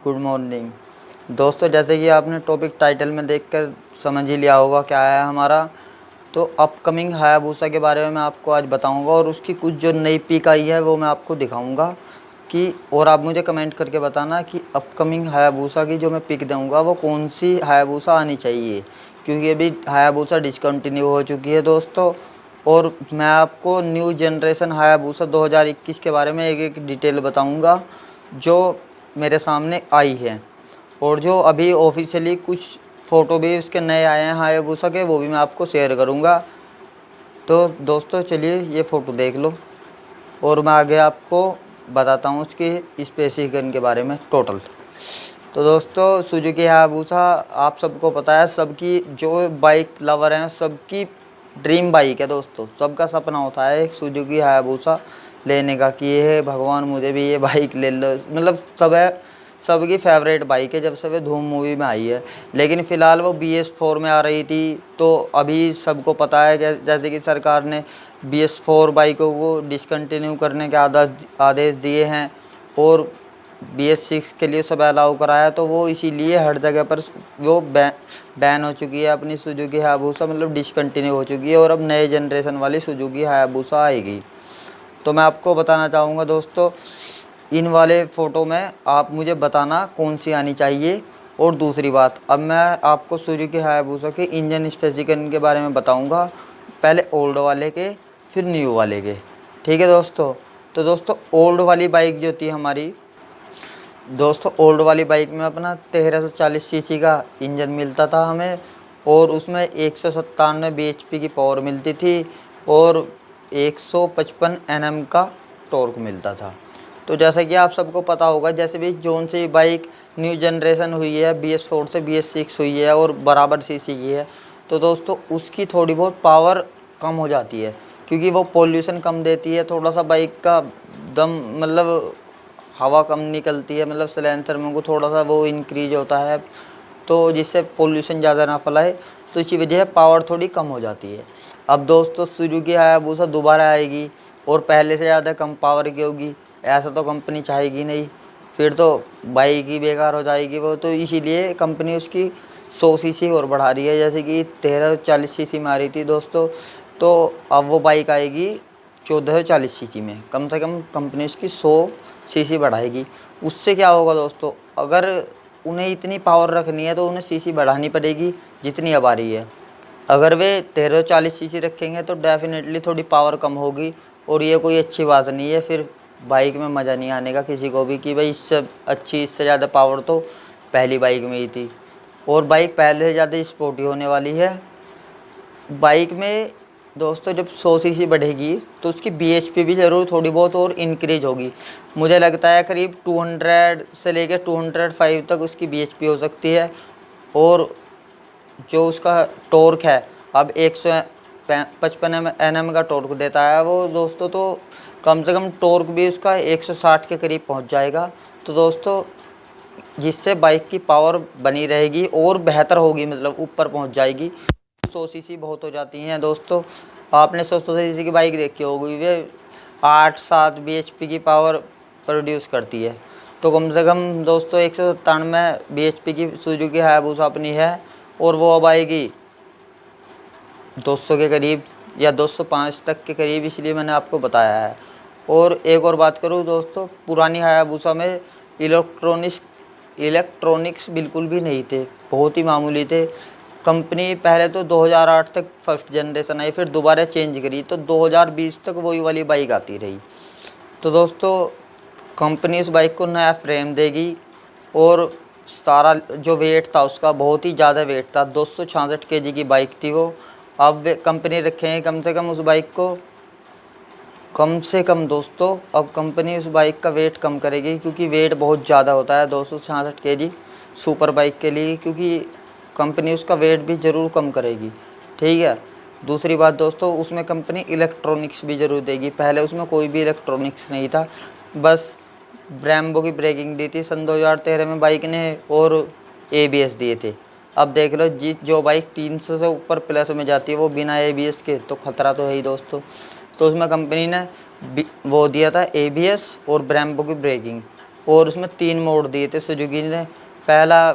Good morning दोस्तों। जैसे कि आपने टॉपिक टाइटल में देखकर समझ ही लिया होगा क्या है हमारा। तो अपकमिंग हायाबूसा के बारे में मैं आपको आज बताऊंगा और उसकी कुछ जो नई पिक आई है वो मैं आपको दिखाऊंगा कि और आप मुझे कमेंट करके बताना कि अपकमिंग हायाबूसा की जो मैं पिक दूंगा वो कौन सी हायाबूसा आनी चाहिए, क्योंकि अभी हायाबूसा डिसकंटिन्यू हो चुकी है दोस्तों। और मैं आपको न्यू जनरेशन हायाबूसा 2021 के बारे में एक एक डिटेल बताऊंगा जो मेरे सामने आई है, और जो अभी ऑफिशियली कुछ फ़ोटो भी उसके नए आए हैं हायाबूसा के, वो भी मैं आपको शेयर करूंगा। तो दोस्तों चलिए ये फ़ोटो देख लो और मैं आगे आपको बताता हूँ उसकी स्पेसिफिकेशन के बारे में टोटल। तो दोस्तों सुजुकी हायाबूसा आप सबको पता है, सबकी जो बाइक लवर हैं सबकी ड्रीम बाइक है दोस्तों। सबका सपना होता है एक सुजुकी हायाबूसा लेने का कि ये भगवान मुझे भी ये बाइक ले लो, मतलब सबकी फेवरेट बाइक है जब से वे धूम मूवी में आई है। लेकिन फ़िलहाल वो BS4 में आ रही थी, तो अभी सबको पता है जैसे कि सरकार ने BS4 बाइकों को डिसकंटिन्यू करने के आदेश दिए हैं और BS6 के लिए सब अलाउ कराया, तो वो इसीलिए हर जगह पर वो बैन हो चुकी है अपनी सुजुकी हायाबूसा, मतलब डिसकंटिन्यू हो चुकी है और अब नए जनरेशन वाली सुजुकी हायाबूसा आएगी। तो मैं आपको बताना चाहूँगा दोस्तों, इन वाले फ़ोटो में आप मुझे बताना कौन सी आनी चाहिए। और दूसरी बात, अब मैं आपको सुजुकी हायाबूसा के इंजन स्पेसिफिकेशन के बारे में बताऊंगा, पहले ओल्ड वाले के फिर न्यू वाले के, ठीक है दोस्तों। तो दोस्तों ओल्ड वाली बाइक जो थी हमारी, दोस्तों ओल्ड वाली बाइक में अपना 1340 सीसी का इंजन मिलता था हमें, और उसमें 197 bhp की पावर मिलती थी और 155 Nm का टॉर्क मिलता था। तो जैसा कि आप सबको पता होगा, जैसे भी जोन से बाइक न्यू जनरेशन हुई है, BS4 से BS6 हुई है और बराबर सीसी की है, तो दोस्तों उसकी थोड़ी बहुत पावर कम हो जाती है, क्योंकि वो पोल्यूशन कम देती है। थोड़ा सा बाइक का दम, मतलब हवा कम निकलती है, मतलब सिलेंसर में को थोड़ा सा वो इंक्रीज होता है, तो जिससे पोल्यूशन ज़्यादा ना फैलाए, तो इसी वजह से पावर थोड़ी कम हो जाती है। अब दोस्तों सुजुकी हायाबूसा दोबारा आएगी और पहले से ज़्यादा कम पावर की होगी, ऐसा तो कंपनी चाहेगी नहीं, फिर तो बाइक ही बेकार हो जाएगी वो। तो इसीलिए कंपनी उसकी 100 सीसी और बढ़ा रही है, जैसे कि 1340 सीसी में आ रही थी दोस्तों, तो अब वो बाइक आएगी 1440 सीसी में। कम से कम कंपनी उसकी 100 सीसी बढ़ाएगी। उससे क्या होगा दोस्तों, अगर उन्हें इतनी पावर रखनी है तो उन्हें सीसी बढ़ानी पड़ेगी जितनी अब आ रही है। अगर वे 1340 सीसी रखेंगे तो डेफिनेटली थोड़ी पावर कम होगी, और ये कोई अच्छी बात नहीं है। फिर बाइक में मज़ा नहीं आने का किसी को भी कि भाई इससे अच्छी, इससे ज़्यादा पावर तो पहली बाइक में ही थी, और बाइक पहले से ज़्यादा स्पोर्टी होने वाली है। बाइक में दोस्तों जब 100 सीसी बढ़ेगी तो उसकी BHP भी ज़रूर थोड़ी बहुत और इंक्रीज होगी। मुझे लगता है करीब 200 से लेकर 205 तक उसकी BHP हो सकती है, और जो उसका टॉर्क है अब 155 Nm का टॉर्क देता है वो दोस्तों, तो कम से कम टॉर्क भी उसका 160 के करीब पहुंच जाएगा। तो दोस्तों जिससे बाइक की पावर बनी रहेगी और बेहतर होगी, मतलब ऊपर पहुंच जाएगी। 100 सीसी बहुत हो जाती हैं दोस्तों, आपने 100 सीसी की बाइक देखी होगी, वे 8-7 BHP की पावर प्रोड्यूस करती है। तो कम से कम दोस्तों 197 BHP की सुजुकी हायाबूसा अपनी है, और वो अब आएगी 200 के करीब या 205 तक के करीब, इसलिए मैंने आपको बताया है। और एक और बात करूँ दोस्तों, पुरानी हायाबूसा में इलेक्ट्रॉनिक्स बिल्कुल भी नहीं थे, बहुत ही मामूली थे। कंपनी पहले तो 2008 तक फर्स्ट जनरेशन आई, फिर दोबारा चेंज करी, तो 2020 तक वही वाली बाइक आती रही। तो दोस्तों कंपनी इस बाइक को नया फ्रेम देगी, और सारा जो वेट था उसका बहुत ही ज़्यादा वेट था, 266 kg की बाइक थी वो। अब कंपनी रखेंगे कम से कम उस बाइक को, कम से कम दोस्तों अब कंपनी उस बाइक का वेट कम करेगी, क्योंकि वेट बहुत ज़्यादा होता है 266 kg सुपर बाइक के लिए, क्योंकि कंपनी उसका वेट भी ज़रूर कम करेगी, ठीक है। दूसरी बात दोस्तों, उसमें कंपनी इलेक्ट्रॉनिक्स भी ज़रूर देगी। पहले उसमें कोई भी इलेक्ट्रॉनिक्स नहीं था, बस ब्रेम्बो की ब्रेकिंग दी थी सन 2013 में बाइक ने, और ABS दिए थे। अब देख लो जो बाइक 300 से ऊपर प्लस में जाती है वो बिना ABS के, तो खतरा तो है ही दोस्तों। तो उसमें कंपनी ने वो दिया था ABS और ब्रेम्बो की ब्रेकिंग, और उसमें 3 मोड दिए थे सुजुकी ने। पहला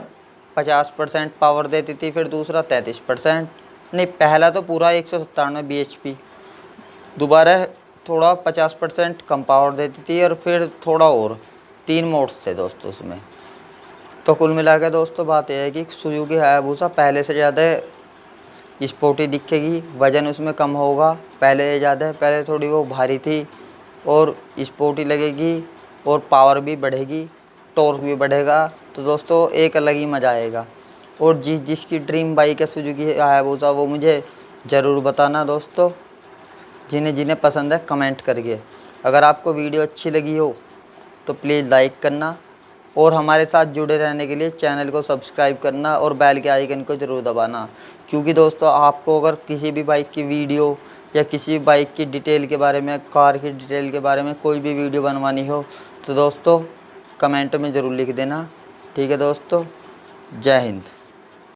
50% पावर देती थी, फिर दूसरा 33%, नहीं पहला तो पूरा 197 bhp, दोबारा थोड़ा 50% कम पावर देती थी और फिर थोड़ा और 3 मोड्स थे दोस्तों उसमें। तो कुल मिला के दोस्तों बात यह है कि सुजुकी हायाबुसा पहले से ज़्यादा स्पोर्टी दिखेगी, वज़न उसमें कम होगा पहले से ज़्यादा। पहले थोड़ी वो भारी थी और स्पोर्टी लगेगी और पावर भी बढ़ेगी, टॉर्क भी बढ़ेगा। तो दोस्तों एक अलग ही मज़ा आएगा। और जिसकी ड्रीम बाइक है सुजुकी हायाबुसा वो मुझे ज़रूर बताना दोस्तों, जिन्हें जिन्हें पसंद है कमेंट करके। अगर आपको वीडियो अच्छी लगी हो तो प्लीज़ लाइक करना और हमारे साथ जुड़े रहने के लिए चैनल को सब्सक्राइब करना और बेल के आइकन को ज़रूर दबाना। क्योंकि दोस्तों आपको अगर किसी भी बाइक की वीडियो या किसी बाइक की डिटेल के बारे में, कार की डिटेल के बारे में कोई भी वीडियो बनवानी हो तो दोस्तों कमेंट में ज़रूर लिख देना। ठीक है दोस्तों, जय हिंद।